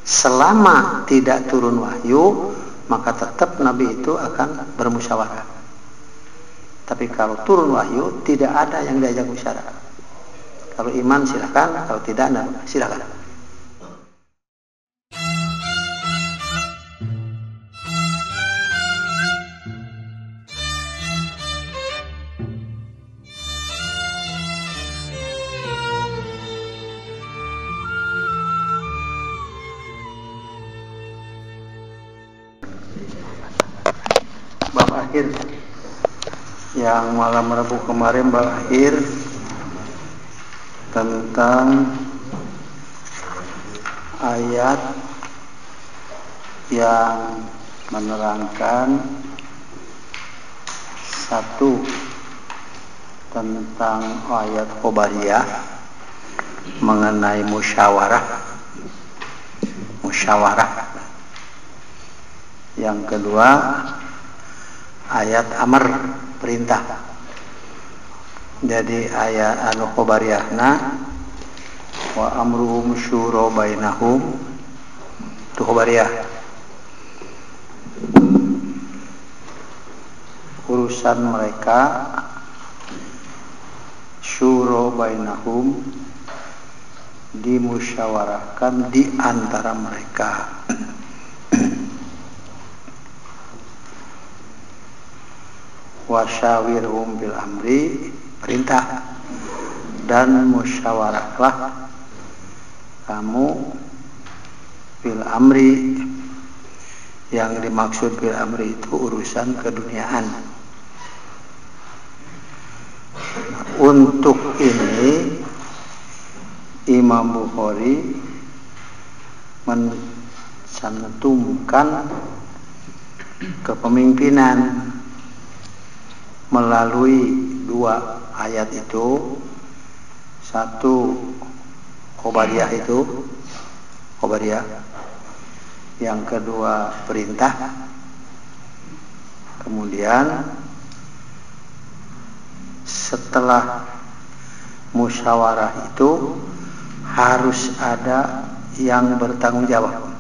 selama tidak turun wahyu, maka tetap Nabi itu akan bermusyawarah. Tapi kalau turun wahyu, tidak ada yang diajak musyawarah. Kalau iman silakan, kalau tidak silakan. Bab akhir yang malam Rabu kemarin, bab akhir tentang ayat yang menerangkan satu tentang ayat Khobariyah mengenai musyawarah. Yang kedua ayat amr, perintah. Jadi ayat Khobariyahna wa amruhum syura bainahum, itu Khobariyah. Urusan mereka syura bainahum, dimusyawarahkan di antara mereka. Wasyawirhum bil amri, perintah, dan musyawarahlah kamu bil amri. Yang dimaksud bil amri itu urusan keduniaan. Untuk ini Imam Bukhari mencantumkan kepemimpinan melalui dua ayat itu. Satu Khobariyah, yang kedua perintah. Kemudian setelah musyawarah itu harus ada yang bertanggung jawab.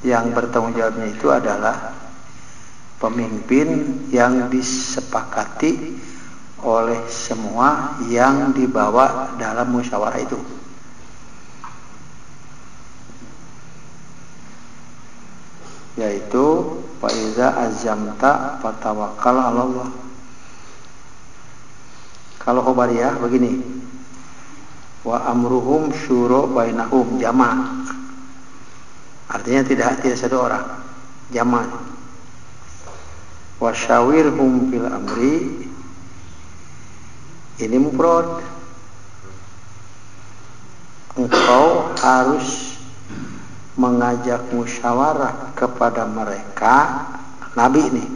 Yang bertanggung jawabnya itu adalah pemimpin yang disepakati oleh semua yang dibawa dalam musyawarah itu. Yaitu fa iza azamta fatawakkal 'ala Allah. Kalau Khobariyah begini, wa amruhum syura bainahum, jama'. Artinya tidak satu orang, jama'. Wasyawirhum fil amri, ini mufrad. Engkau harus mengajak musyawarah kepada mereka, Nabi ini,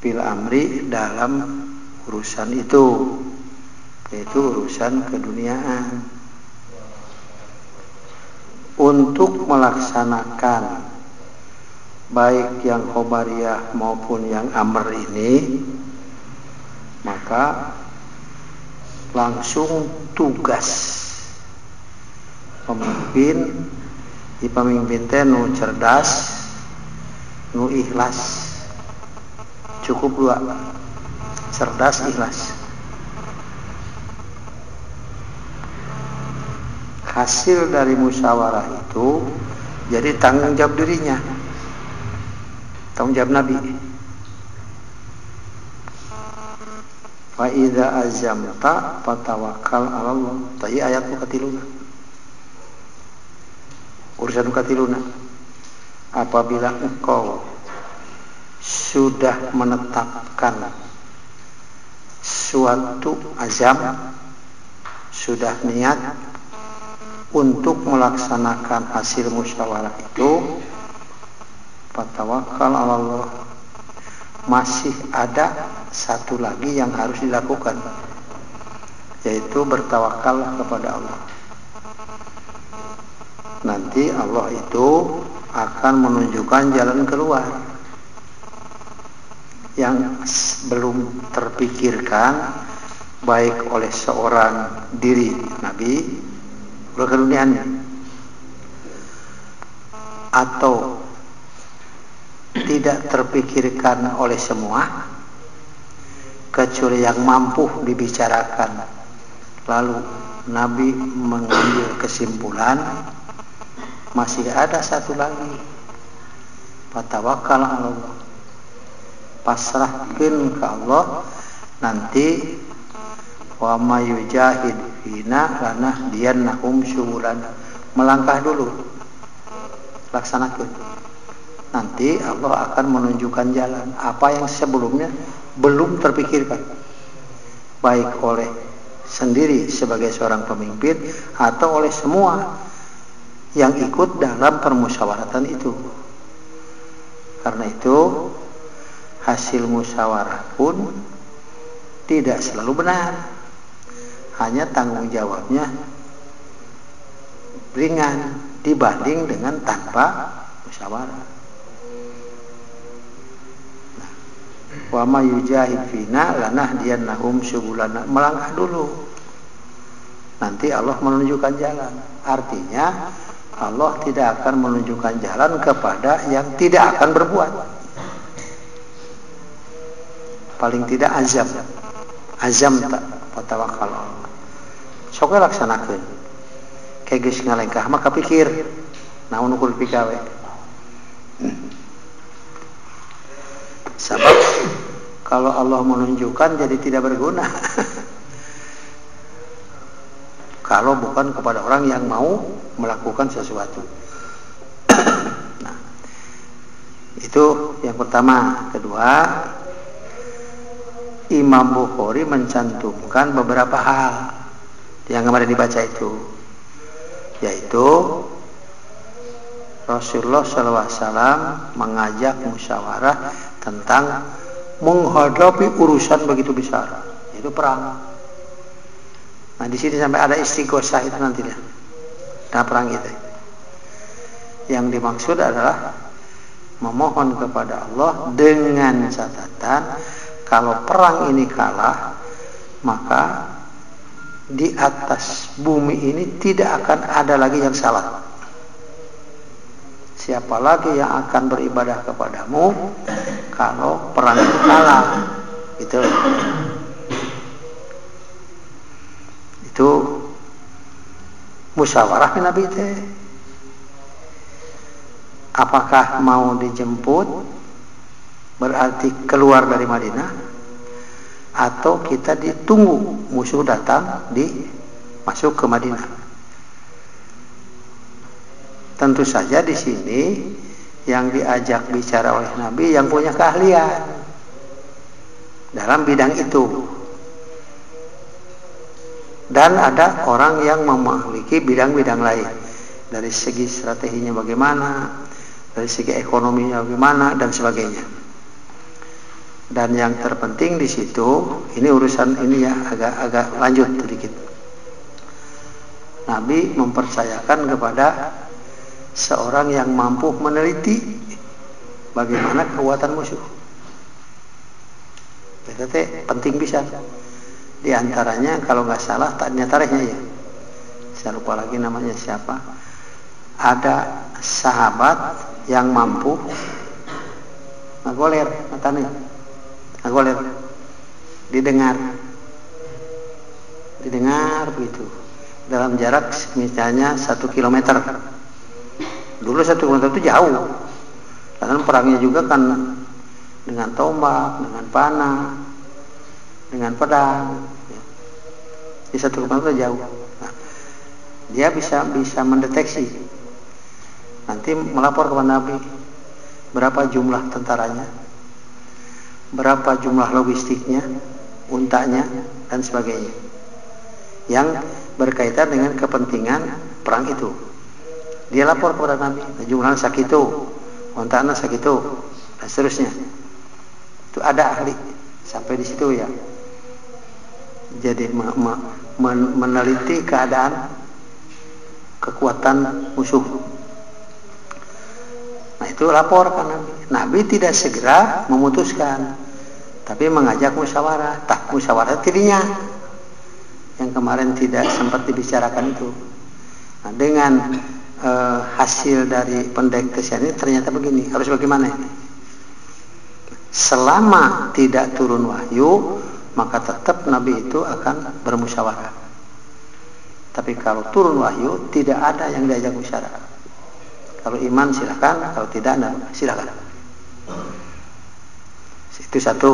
fil amri, dalam urusan itu, yaitu urusan keduniaan. Untuk melaksanakan baik yang Khobariyah maupun yang amr ini, maka langsung tugas pemimpin, di pemimpin teh nu cerdas, nu ikhlas. Cukup dua, cerdas, ikhlas. Hasil dari musyawarah itu jadi tanggung jawab dirinya, tanggung jawab Nabi. Fa idza azamta fatawakkal 'ala Allah. Tadi ayat mukatiluna. Urusan mukatiluna. Apabila engkau sudah menetapkan suatu azam, sudah niat untuk melaksanakan hasil musyawarah itu, fatawakkal 'ala Allah. Masih ada satu lagi yang harus dilakukan, yaitu bertawakal kepada Allah. Nanti Allah itu akan menunjukkan jalan keluar yang belum terpikirkan, baik oleh seorang diri Nabi, keduniaannya, atau tidak terpikirkan oleh semua kecuali yang mampu dibicarakan, lalu Nabi mengambil kesimpulan, masih ada satu lagi, fatawakkal 'ala Allah, pasrahkan ke Allah, nanti wa may yujahid fina lanahdiyannahum syubulana, melangkah dulu, laksanakan, nanti Allah akan menunjukkan jalan apa yang sebelumnya belum terpikirkan, baik oleh sendiri sebagai seorang pemimpin atau oleh semua yang ikut dalam permusyawaratan itu. Karena itu hasil musyawarah pun tidak selalu benar, hanya tanggung jawabnya ringan dibanding dengan tanpa musyawarah. Wa may yujahid fina lanahdiyannahum syubulana, melangkah dulu, nanti Allah menunjukkan jalan. Artinya Allah tidak akan menunjukkan jalan kepada yang tidak akan berbuat, paling tidak azam tak patawakal Allah, sok laksanakeun kayak geus ngalengkah maka pikir naon ukur pikawe. Sebab kalau Allah menunjukkan jadi tidak berguna kalau bukan kepada orang yang mau melakukan sesuatu. Nah, itu yang pertama. Kedua, Imam Bukhari mencantumkan beberapa hal yang kemarin dibaca itu, yaitu Rasulullah SAW mengajak musyawarah tentang menghadapi urusan begitu besar, yaitu perang. Nah, di sini sampai ada istighosah itu nanti dah. Nah, perang itu yang dimaksud adalah memohon kepada Allah dengan catatan kalau perang ini kalah, maka di atas bumi ini tidak akan ada lagi yang salah. Siapa lagi yang akan beribadah kepadamu kalau perang itu kalah? Itu musyawarah Nabi teh. Apakah mau dijemput berarti keluar dari Madinah, atau kita ditunggu musuh datang masuk ke Madinah? Tentu saja di sini yang diajak bicara oleh Nabi yang punya keahlian dalam bidang itu, dan ada orang yang memiliki bidang-bidang lain, dari segi strateginya bagaimana, dari segi ekonominya bagaimana, dan sebagainya. Dan yang terpenting di situ, ini urusan ini ya agak lanjut sedikit. Nabi mempercayakan kepada seorang yang mampu meneliti bagaimana kekuatan musuh. Itu penting bisa. Di antaranya kalau nggak salah tanya tarikhnya ya, saya lupa lagi namanya siapa. Ada sahabat yang mampu ngagoler, ngagoler, didengar begitu dalam jarak misalnya 1 kilometer. Dulu 1 kilometer itu jauh, karena perangnya juga kan dengan tombak, dengan panah, dengan pedang. Di 1 kilometer jauh. Nah, dia bisa mendeteksi. Nanti melapor kepada Nabi berapa jumlah tentaranya, berapa jumlah logistiknya, untanya, dan sebagainya, yang berkaitan dengan kepentingan perang itu. Dia lapor kepada Nabi, jumlahnya sakitu, untanya sakitu, dan seterusnya. Itu ada ahli sampai di situ ya. Jadi meneliti keadaan kekuatan musuh. Nah, itu lapor ke Nabi. Nabi tidak segera memutuskan, tapi mengajak musyawarah. Musyawarah tirinya yang kemarin tidak sempat dibicarakan itu. Nah, dengan hasil dari pendeteksian ini ternyata begini, harus bagaimana ini? Selama tidak turun wahyu, maka tetap Nabi itu akan bermusyawarah. Tapi kalau turun wahyu, tidak ada yang diajak musyawarah. Kalau iman silakan, kalau tidak silakan. Itu satu.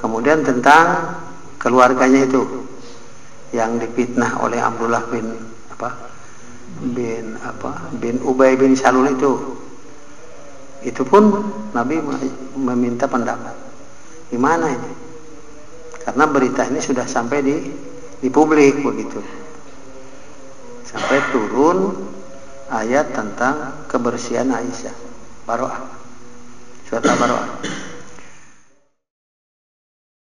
Kemudian tentang keluarganya itu yang difitnah oleh Abdullah bin Ubay bin Salul itu pun Nabi meminta pendapat. Gimana ini? Karena berita ini sudah sampai di publik begitu. Sampai turun ayat tentang kebersihan Aisyah, Baroah. Surat Al-Baroah.